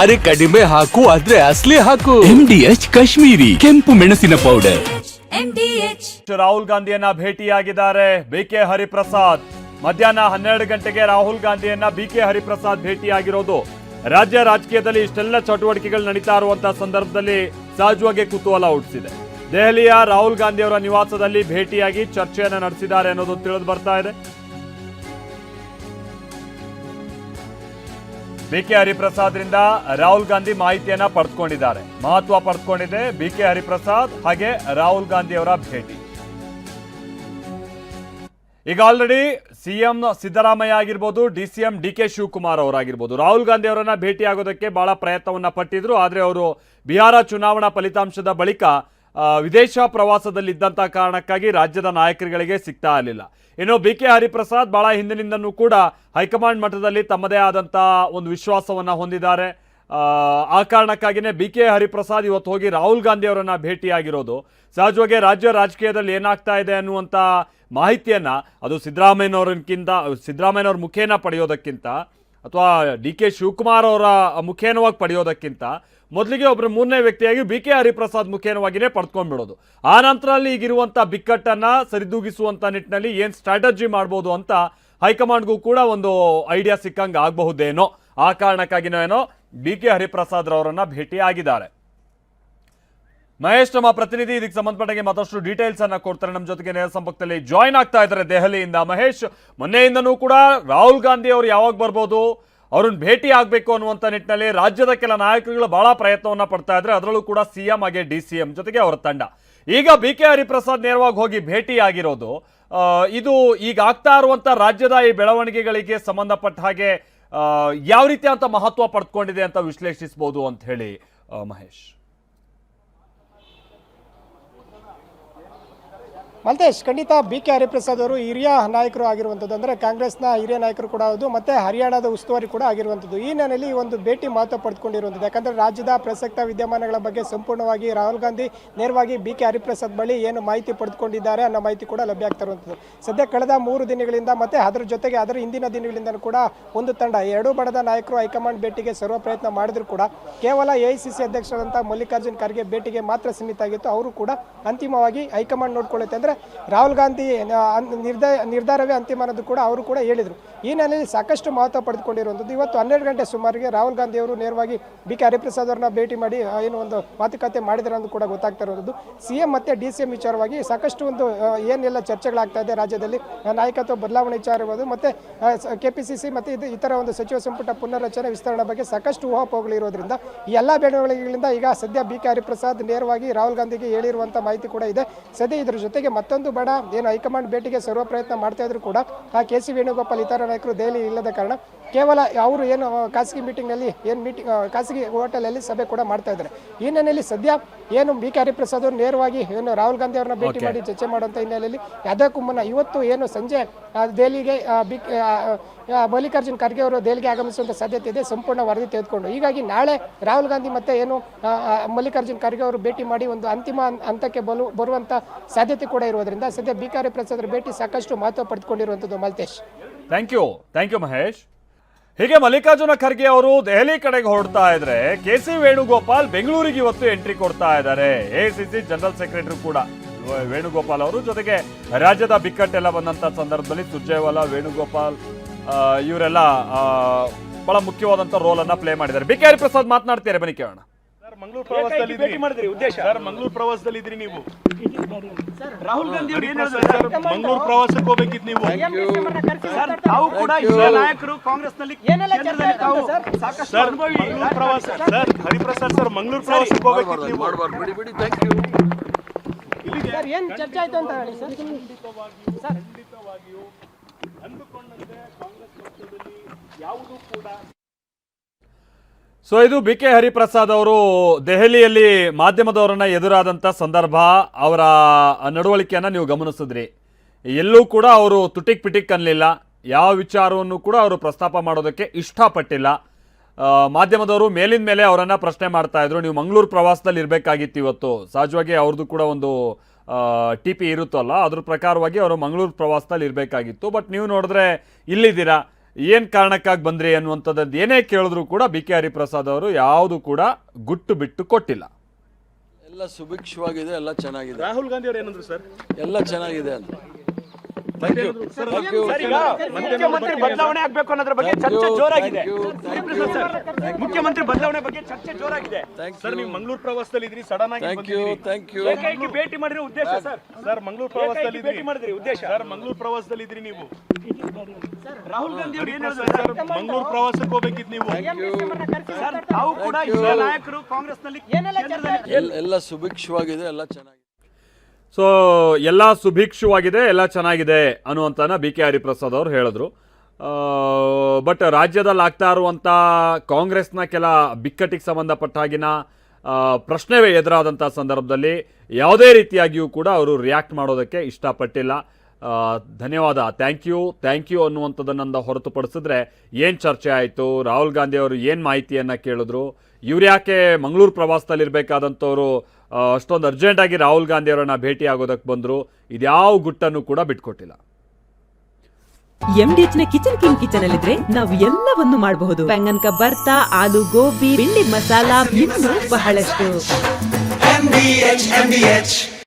ಅರೆ ಕಡಿಮೆ ಹಾಕು ಆದ್ರೆ ಅಸಲಿ ಹಾಕು MDH ಕಾಶ್ಮೀರಿ ಕೆಂಪು ಮೆಣಸಿನ ಪೌಡರ್. ರಾಹುಲ್ ಗಾಂಧಿಯನ್ನ ಭೇಟಿಯಾಗಿದ್ದಾರೆ ಬಿಕೆ ಹರಿಪ್ರಸಾದ್. ಮಧ್ಯಾಹ್ನ 12 ಗಂಟೆಗೆ ರಾಹುಲ್ ಗಾಂಧಿಯನ್ನ ಬಿಕೆ ಹರಿಪ್ರಸಾದ್ ಭೇಟಿಯಾಗಿರೋದು. ರಾಜ್ಯ ರಾಜಕೀಯದಲ್ಲಿ ಇಷ್ಟೆಲ್ಲ ಚಟುವಟಿಕೆಗಳು ನಡೀತಾ ಇರುವಂತಹ ಸಂದರ್ಭದಲ್ಲಿ ಸಹಜವಾಗಿ ಕುತೂಹಲ ಹುಟ್ಟಿಸಿದೆ. ದೆಹಲಿಯ ರಾಹುಲ್ ಗಾಂಧಿ ಅವರ ನಿವಾಸದಲ್ಲಿ ಭೇಟಿಯಾಗಿ ಚರ್ಚೆಯನ್ನು ನಡೆಸಿದ್ದಾರೆ ಅನ್ನೋದು ತಿಳಿದು ಬರ್ತಾ ಇದೆ. ಬಿಕೆ ಹರಿಪ್ರಸಾದ್ರಿಂದ ರಾಹುಲ್ ಗಾಂಧಿ ಮಾಹಿತಿಯನ್ನ ಪಡೆದುಕೊಂಡಿದ್ದಾರೆ. ಮಹತ್ವ ಪಡೆದುಕೊಂಡಿದೆ ಬಿಕೆ ಹರಿಪ್ರಸಾದ್ ಹಾಗೆ ರಾಹುಲ್ ಗಾಂಧಿ ಅವರ ಭೇಟಿ. ಈಗ ಆಲ್ರೆಡಿ ಸಿಎಂ ಸಿದ್ದರಾಮಯ್ಯ ಆಗಿರ್ಬೋದು, DCM DK ಶಿವಕುಮಾರ್ ಅವರಾಗಿರ್ಬೋದು ರಾಹುಲ್ ಗಾಂಧಿ ಅವರನ್ನ ಭೇಟಿ ಆಗೋದಕ್ಕೆ ಬಹಳ ಪ್ರಯತ್ನವನ್ನ ಪಟ್ಟಿದ್ರು. ಆದರೆ ಅವರು ಬಿಹಾರ ಚುನಾವಣಾ ಫಲಿತಾಂಶದ ಬಳಿಕ ವಿದೇಶ ಪ್ರವಾಸದಲ್ಲಿದ್ದಂಥ ಕಾರಣಕ್ಕಾಗಿ ರಾಜ್ಯದ ನಾಯಕರುಗಳಿಗೆ ಸಿಗ್ತಾ ಇರಲಿಲ್ಲ. ಇನ್ನು ಬಿಕೆ ಹರಿಪ್ರಸಾದ್ ಬಹಳ ಹಿಂದಿನಿಂದನೂ ಕೂಡ ಹೈಕಮಾಂಡ್ ಮಟ್ಟದಲ್ಲಿ ತಮ್ಮದೇ ಆದಂಥ ಒಂದು ವಿಶ್ವಾಸವನ್ನು ಹೊಂದಿದ್ದಾರೆ. ಆ ಕಾರಣಕ್ಕಾಗಿಯೇ ಬಿಕೆ ಹರಿಪ್ರಸಾದ್ ಇವತ್ತು ಹೋಗಿ ರಾಹುಲ್ ಗಾಂಧಿ ಅವರನ್ನ ಭೇಟಿಯಾಗಿರೋದು. ಸಹಜವಾಗಿ ರಾಜ್ಯ ರಾಜಕೀಯದಲ್ಲಿ ಏನಾಗ್ತಾ ಇದೆ ಅನ್ನುವಂಥ ಮಾಹಿತಿಯನ್ನ ಅದು ಸಿದ್ದರಾಮಯ್ಯನವ್ರ ಮುಖೇನ ಪಡೆಯೋದಕ್ಕಿಂತ ಅಥವಾ DK ಶಿವಕುಮಾರ್ ಅವರ ಮುಖೇನವಾಗಿ ಪಡೆಯೋದಕ್ಕಿಂತ ಮೊದಲಿಗೆ ಒಬ್ಬರು ಮೂರನೇ ವ್ಯಕ್ತಿಯಾಗಿ ಬಿಕೆ ಹರಿಪ್ರಸಾದ್ ಮುಖೇನವಾಗಿಯೇ ಪಡ್ಕೊಂಡ್ಬಿಡೋದು. ಆ ನಂತರ ಅಲ್ಲಿ ಈಗಿರುವಂಥ ಬಿಕ್ಕಟ್ಟನ್ನು ಸರಿದೂಗಿಸುವಂಥ ನಿಟ್ಟಿನಲ್ಲಿ ಏನು ಸ್ಟ್ರಾಟಜಿ ಮಾಡ್ಬೋದು ಅಂತ ಹೈಕಮಾಂಡ್ಗೂ ಕೂಡ ಒಂದು ಐಡಿಯಾ ಸಿಕ್ಕಂಗೆ ಆಗಬಹುದೇನೋ. ಆ ಕಾರಣಕ್ಕಾಗಿನೋ ಬಿಕೆ ಹರಿಪ್ರಸಾದ್ ಅವರನ್ನ ಭೇಟಿ ಆಗಿದ್ದಾರೆ. ಮಹೇಶ್ ನಮ್ಮ ಪ್ರತಿನಿಧಿ ಇದಕ್ಕೆ ಸಂಬಂಧಪಟ್ಟಾಗೆ ಮತ್ತಷ್ಟು ಡೀಟೇಲ್ಸ್ ಅನ್ನ ಕೊಡ್ತಾರೆ. ನಮ್ಮ ಜೊತೆಗೆ ನೇರ ಸಂಪರ್ಕದಲ್ಲಿ ಜಾಯ್ನ್ ಆಗ್ತಾ ಇದ್ದಾರೆ ದೆಹಲಿಯಿಂದ. ಮಹೇಶ್, ಮೊನ್ನೆಯಿಂದನೂ ಕೂಡ ರಾಹುಲ್ ಗಾಂಧಿ ಅವರು ಯಾವಾಗ ಬರ್ಬೋದು, ಅವ್ರನ್ನ ಭೇಟಿ ಆಗಬೇಕು ಅನ್ನುವಂಥ ನಿಟ್ಟಿನಲ್ಲಿ ರಾಜ್ಯದ ಕೆಲ ನಾಯಕರುಗಳು ಬಹಳ ಪ್ರಯತ್ನವನ್ನ ಪಡ್ತಾ ಇದ್ದಾರೆ. ಅದರಲ್ಲೂ ಕೂಡ CM ಹಾಗೆ DCM ಜೊತೆಗೆ ಅವರ ತಂಡ. ಈಗ ಬಿಕೆ ಹರಿಪ್ರಸಾದ್ ನೇರವಾಗಿ ಹೋಗಿ ಭೇಟಿ ಆಗಿರೋದು, ಇದು ಈಗ ಆಗ್ತಾ ಇರುವಂತ ರಾಜ್ಯದ ಈ ಬೆಳವಣಿಗೆಗಳಿಗೆ ಸಂಬಂಧಪಟ್ಟ ಹಾಗೆ ಯಾವ ರೀತಿಯಾದಂಥ ಮಹತ್ವ ಪಡ್ಕೊಂಡಿದೆ ಅಂತ ವಿಶ್ಲೇಷಿಸಬಹುದು ಅಂತ ಹೇಳಿ ಮಹೇಶ್. ಮಲ್ತೇಶ್, ಖಂಡಿತ ಬಿಕೆ ಹರಿಪ್ರಸಾದ್ ಅವರು ಹಿರಿಯ ನಾಯಕರು ಆಗಿರುವಂಥದ್ದು, ಅಂದರೆ ಕಾಂಗ್ರೆಸ್ನ ಹಿರಿಯ ನಾಯಕರು ಕೂಡ ಹೌದು, ಮತ್ತು ಹರಿಯಾಣದ ಉಸ್ತುವಾರಿ ಕೂಡ ಆಗಿರುವಂಥದ್ದು. ಈ ನೆಲೆಯಲ್ಲಿ ಒಂದು ಭೇಟಿ ಮಹತ್ವ ಪಡೆದುಕೊಂಡಿರುವಂಥದ್ದು. ಯಾಕಂದರೆ ರಾಜ್ಯದ ಪ್ರಸಕ್ತ ವಿದ್ಯಮಾನಗಳ ಬಗ್ಗೆ ಸಂಪೂರ್ಣವಾಗಿ ರಾಹುಲ್ ಗಾಂಧಿ ನೇರವಾಗಿ ಬಿಕೆ ಹರಿಪ್ರಸಾದ್ ಬಳಿ ಏನು ಮಾಹಿತಿ ಪಡೆದುಕೊಂಡಿದ್ದಾರೆ ಅನ್ನೋ ಮಾಹಿತಿ ಕೂಡ ಲಭ್ಯ ಆಗ್ತಾ ಇರುವಂಥದ್ದು. ಸದ್ಯ ಕಳೆದ 3 ದಿನಗಳಿಂದ ಮತ್ತು ಅದರ ಜೊತೆಗೆ ಅದರ ಹಿಂದಿನ ದಿನಗಳಿಂದ ಕೂಡ ಒಂದು ತಂಡ, ಎರಡೂ ಬಣದ ನಾಯಕರು ಹೈಕಮಾಂಡ್ ಭೇಟಿಗೆ ಸರ್ವ ಪ್ರಯತ್ನ ಮಾಡಿದ್ರು ಕೂಡ ಕೇವಲ AICC ಅಧ್ಯಕ್ಷರಾದಂಥ ಮಲ್ಲಿಕಾರ್ಜುನ್ ಖರ್ಗೆ ಭೇಟಿಗೆ ಮಾತ್ರ ಸೀಮಿತ ಆಗಿತ್ತು. ಅವರು ಕೂಡ ಅಂತಿಮವಾಗಿ ಹೈಕಮಾಂಡ್ ನೋಡ್ಕೊಳ್ಳುತ್ತೆ, ಅಂದರೆ ರಾಹುಲ್ ಗಾಂಧಿ ನಿರ್ಧಾರವೇ ಅಂತಿಮ ಅನ್ನೋದು ಕೂಡ ಅವರು ಕೂಡ ಹೇಳಿದರು. ಈ ನೆಲೆಯಲ್ಲಿ ಸಾಕಷ್ಟು ಮಹತ್ವ ಪಡೆದುಕೊಂಡಿರುವಂಥದ್ದು. ಇವತ್ತು 12 ಗಂಟೆ ಸುಮಾರಿಗೆ ರಾಹುಲ್ ಗಾಂಧಿ ಅವರು ನೇರವಾಗಿ ಬಿಕೆ ಹರಿಪ್ರಸಾದ್ ಅವರನ್ನ ಭೇಟಿ ಮಾಡಿ ಏನು ಒಂದು ಮಾತುಕತೆ ಮಾಡಿದ್ದಾರೆ ಅಂತ ಕೂಡ ಗೊತ್ತಾಗ್ತಾ ಇರುವಂಥದ್ದು. CM ಮತ್ತು DCM ವಿಚಾರವಾಗಿ ಸಾಕಷ್ಟು ಒಂದು ಏನೆಲ್ಲ ಚರ್ಚೆಗಳಾಗ್ತಾ ಇದೆ ರಾಜ್ಯದಲ್ಲಿ, ನಾಯಕತ್ವ ಬದಲಾವಣೆ ವಿಚಾರ ಇರ್ಬೋದು, ಮತ್ತು KPCC ಮತ್ತು ಇತರ ಒಂದು ಸಚಿವ ಸಂಪುಟ ಪುನರ್ರಚನೆ ವಿಸ್ತರಣೆ ಬಗ್ಗೆ ಸಾಕಷ್ಟು ಊಹಾಪೋಹಗಳಿರೋದ್ರಿಂದ ಈ ಎಲ್ಲ ಬೆಳವಣಿಗೆಗಳಿಂದ ಈಗ ಸದ್ಯ ಬಿಕೆ ಹರಿಪ್ರಸಾದ್ ನೇರವಾಗಿ ರಾಹುಲ್ ಗಾಂಧಿಗೆ ಹೇಳಿರುವಂಥ ಮಾಹಿತಿ ಕೂಡ ಇದೆ. ಸದ್ಯ ಇದರ ಜೊತೆಗೆ ಮತ್ತೊಂದು ಬಣ ಏನು ಹೈಕಮಾಂಡ್ ಭೇಟಿಗೆ ಸರ್ವ ಪ್ರಯತ್ನ ಮಾಡ್ತಾ ಇದ್ರು ಕೂಡ KC ವೇಣುಗೋಪಾಲ್ ಇತರ ನಾಯಕರು ದೆಹಲಿ ಇಲ್ಲದ ಕಾರಣ ಕೇವಲ ಅವರು ಏನು ಖಾಸಗಿ ಮೀಟಿಂಗ್ನಲ್ಲಿ ಖಾಸಗಿ ಹೋಟೆಲಲ್ಲಿ ಸಭೆ ಕೂಡ ಮಾಡ್ತಾ ಇದ್ದಾರೆ. ಈ ಹಿನ್ನೆಲೆಯಲ್ಲಿ ಸದ್ಯ ಏನು ಬಿಕೆ ಹರಿಪ್ರಸಾದ್ ಅವರು ನೇರವಾಗಿ ಏನು ರಾಹುಲ್ ಗಾಂಧಿ ಅವರನ್ನ ಭೇಟಿ ಮಾಡಿ ಚರ್ಚೆ ಮಾಡುವಂಥ ಹಿನ್ನೆಲೆಯಲ್ಲಿ ಅದಕ್ಕೂ ಮುನ್ನ ಇವತ್ತು ಏನು ಸಂಜೆ ದೆಹಲಿಗೆ ಮಲ್ಲಿಕಾರ್ಜುನ್ ಖರ್ಗೆ ಅವರು ದೆಹಲಿಗೆ ಆಗಮಿಸುವಂಥ ಸಾಧ್ಯತೆ ಇದೆ, ಸಂಪೂರ್ಣ ವರದಿ ತೆಗೆದುಕೊಂಡು. ಹೀಗಾಗಿ ನಾಳೆ ರಾಹುಲ್ ಗಾಂಧಿ ಮತ್ತೆ ಏನು ಮಲ್ಲಿಕಾರ್ಜುನ್ ಖರ್ಗೆ ಅವರು ಭೇಟಿ ಮಾಡಿ ಒಂದು ಅಂತಿಮ ಹಂತಕ್ಕೆ ಬರುವಂಥ ಸಾಧ್ಯತೆ ಕೂಡ ಇರುವುದರಿಂದ ಸದ್ಯ ಬಿಕೆ ಹರಿಪ್ರಸಾದ್ ಭೇಟಿ ಸಾಕಷ್ಟು ಮಹತ್ವ ಪಡೆದುಕೊಂಡಿರುವಂಥದ್ದು. Maltesh, thank you Mahesh. ಹೀಗೆ ಮಲ್ಲಿಕಾರ್ಜುನ ಖರ್ಗೆ ಅವರು ದೆಹಲಿ ಕಡೆಗೆ ಹೊರಡ್ತಾ ಇದ್ರೆ KC ವೇಣುಗೋಪಾಲ್ ಬೆಂಗಳೂರಿಗೆ ಇವತ್ತು ಎಂಟ್ರಿ ಕೊಡ್ತಾ ಇದ್ದಾರೆ. AICC ಜನರಲ್ ಸೆಕ್ರೆಟರಿ ಕೂಡ ವೇಣುಗೋಪಾಲ್ ಅವರು, ಜೊತೆಗೆ ರಾಜ್ಯದ ಬಿಕ್ಕಟ್ಟೆಲ್ಲ ಬಂದಂತ ಸಂದರ್ಭದಲ್ಲಿ ಸುರ್ಜೇವಾಲಾ, ವೇಣುಗೋಪಾಲ್ ಇವರೆಲ್ಲ ಬಹಳ ಮುಖ್ಯವಾದಂತ ರೋಲ್ ಅನ್ನ ಪ್ಲೇ ಮಾಡಿದ್ದಾರೆ. ಬಿಕೆ ಹರಿಪ್ರಸಾದ್ ಮಾತನಾಡ್ತಾರೆ, ಬನ್ನಿ ಕೇಳೋಣ. ಮಂಗಳೂರು ಪ್ರವಾಸದಲ್ಲಿದ್ರಿ ನೀವು, ರಾಹುಲ್ ಗಾಂಧಿ ಮಂಗಳೂರು ಪ್ರವಾಸಕ್ಕೆ ಹೋಗ್ಬೇಕಿತ್ತು ನೀವು. ತಾವು ಕೂಡ ನಾಯಕರು ಕಾಂಗ್ರೆಸ್ನಲ್ಲಿ ಮಂಗಳೂರು ಪ್ರವಾಸ ಸರ್, ಹರಿಪ್ರಸಾದ್ ಸರ್ ಮಂಗಳೂರು ಪ್ರವಾಸಕ್ಕೆ ಹೋಗ್ಬೇಕಿತ್ತು ನೀವು. ಏನು ಚರ್ಚೆ ಆಯ್ತು ಅಂತ ಹೇಳಿ ಸರ್. ಖಂಡಿತವಾಗಿಯೂ ಅಂದುಕೊಂಡಂತೆ ಕಾಂಗ್ರೆಸ್ ಪಕ್ಷದಲ್ಲಿ ಯಾವುದೂ ಕೂಡ. ಸೊ ಇದು ಬಿಕೆ ಹರಿಪ್ರಸಾದ್ ಅವರು ದೆಹಲಿಯಲ್ಲಿ ಮಾಧ್ಯಮದವರನ್ನ ಎದುರಾದಂಥ ಸಂದರ್ಭ, ಅವರ ನಡವಳಿಕೆಯನ್ನು ನೀವು ಗಮನಿಸಿದ್ರಿ. ಎಲ್ಲೂ ಕೂಡ ಅವರು ತುಟಿಕ್ ಪಿಟಿಕ್ ಅನ್ನಲಿಲ್ಲ, ಯಾವ ವಿಚಾರವನ್ನು ಕೂಡ ಅವರು ಪ್ರಸ್ತಾಪ ಮಾಡೋದಕ್ಕೆ ಇಷ್ಟಪಟ್ಟಿಲ್ಲ. ಮಾಧ್ಯಮದವರು ಮೇಲಿನ ಮೇಲೆ ಅವರನ್ನು ಪ್ರಶ್ನೆ ಮಾಡ್ತಾ ಇದ್ರು, ನೀವು ಮಂಗಳೂರು ಪ್ರವಾಸದಲ್ಲಿ ಇರಬೇಕಾಗಿತ್ತು ಇವತ್ತು. ಸಹಜವಾಗಿ ಅವ್ರದ್ದು ಕೂಡ ಒಂದು TP ಇರುತ್ತಲ್ಲ, ಅದ್ರ ಪ್ರಕಾರವಾಗಿ ಅವರು ಮಂಗಳೂರು ಪ್ರವಾಸದಲ್ಲಿ ಇರಬೇಕಾಗಿತ್ತು. ಬಟ್ ನೀವು ನೋಡಿದ್ರೆ ಇಲ್ಲಿದ್ದೀರಾ, ಏನು ಕಾರಣಕ್ಕಾಗಿ ಬಂದ್ರಿ ಅನ್ನುವಂಥದ್ದು ಏನೇ ಕೇಳಿದ್ರು ಕೂಡ ಬಿ ಕೆ ಹರಿಪ್ರಸಾದ್ ಅವರು ಯಾವುದು ಕೂಡ ಗುಟ್ಟು ಬಿಟ್ಟು ಕೊಟ್ಟಿಲ್ಲ. ಎಲ್ಲ ಸುಭಿಕ್ಷವಾಗಿದೆ, ಎಲ್ಲ ಚೆನ್ನಾಗಿದೆ. ರಾಹುಲ್ ಗಾಂಧಿ ಅವರು ಏನಂದ್ರು ಸರ್? ಎಲ್ಲ ಚೆನ್ನಾಗಿದೆ ಅಂತ. ಮುಖ್ಯಮಂತ್ರಿ ಬದಲಾವಣೆ ಆಗಬೇಕು ಅನ್ನೋದ್ರ ಬಗ್ಗೆ ಚರ್ಚೆ ಜೋರಾಗಿದೆ. ಮುಖ್ಯಮಂತ್ರಿ ಬದಲಾವಣೆ ಬಗ್ಗೆ ಚರ್ಚೆ ಜೋರಾಗಿದೆ. ಸರ್, ನೀವು ಮಂಗಳೂರು ಪ್ರವಾಸದಲ್ಲಿ ಇದ್ರಿ, ಸಡನ್ ಆಗಿ ಥ್ಯಾಂಕ್ ಯು. ಏಕೈಕಿ ಭೇಟಿ ಮಾಡಿರೋ ಉದ್ದೇಶ ಸರ್? ಸರ್, ಮಂಗಳೂರು ಪ್ರವಾಸದಲ್ಲಿ ಭೇಟಿ ಮಾಡಿದ್ರಿ ಉದ್ದೇಶ? ಸರ್, ಮಂಗಳೂರು ಪ್ರವಾಸದಲ್ಲಿ ಇದ್ರಿ ನೀವು. ರಾಹುಲ್ ಗಾಂಧಿ ಅವರು ಏನು ಸರ್, ಮಂಗಳೂರು ಪ್ರವಾಸಕ್ಕೆ ಹೋಗ್ಬೇಕಿದ್ ನೀವು. ಸರ್, ತಾವು ಕೂಡ ಹಿರಿಯ ನಾಯಕರು ಕಾಂಗ್ರೆಸ್ನಲ್ಲಿ ಎಲ್ಲ ಸುಭಿಕ್ಷವಾಗಿದೆ, ಎಲ್ಲ ಚೆನ್ನಾಗಿದೆ. ಸೊ ಎಲ್ಲ ಸುಭಿಕ್ಷವಾಗಿದೆ, ಎಲ್ಲ ಚೆನ್ನಾಗಿದೆ ಅನ್ನುವಂಥನ ಬಿ ಕೆ ಹರಿಪ್ರಸಾದ್ ಅವರು ಹೇಳಿದ್ರು. ಬಟ್ ರಾಜ್ಯದಲ್ಲಿ ಆಗ್ತಾ ಇರುವಂಥ ಕಾಂಗ್ರೆಸ್ನ ಕೆಲ ಬಿಕ್ಕಟ್ಟಿಗೆ ಸಂಬಂಧಪಟ್ಟ ಹಾಗಿನ ಪ್ರಶ್ನೆವೇ ಎದುರಾದಂಥ ಸಂದರ್ಭದಲ್ಲಿ ಯಾವುದೇ ರೀತಿಯಾಗಿಯೂ ಕೂಡ ಅವರು ರಿಯಾಕ್ಟ್ ಮಾಡೋದಕ್ಕೆ ಇಷ್ಟಪಟ್ಟಿಲ್ಲ. ಧನ್ಯವಾದ, ಥ್ಯಾಂಕ್ ಯು ಅನ್ನುವಂಥದ್ದನ್ನು ಹೊರತುಪಡಿಸಿದ್ರೆ ಏನು ಚರ್ಚೆ ಆಯಿತು, ರಾಹುಲ್ ಗಾಂಧಿ ಅವರು ಏನು ಮಾಹಿತಿಯನ್ನು ಕೇಳಿದ್ರು, ಇವ್ರು ಯಾಕೆ ಮಂಗಳೂರು ಪ್ರವಾಸದಲ್ಲಿರಬೇಕಾದಂಥವ್ರು ಅಷ್ಟೊಂದು ಅರ್ಜೆಂಟಾಗಿ ರಾಹುಲ್ ಗಾಂಧಿ ಅವರನ್ನ ಭೇಟಿ ಆಗೋದಕ್ಕೆ ಬಂದರು, ಇದ್ಯಾವ ಗುಟ್ಟನ್ನು ಕೂಡ ಬಿಟ್ಕೊಟ್ಟಿಲ್ಲ. MDH ನ ಕಿಚನ್ ಅಲ್ಲಿದ್ರೆ ನಾವು ಎಲ್ಲವನ್ನು ಮಾಡಬಹುದು. ಬೆಂಗನ್ಕ ಬರ್ತಾ, ಆಲೂ ಗೋಬಿ, ಭಿಂಡಿ ಮಸಾಲಾ, ಇನ್ನೂ ಬಹಳಷ್ಟು.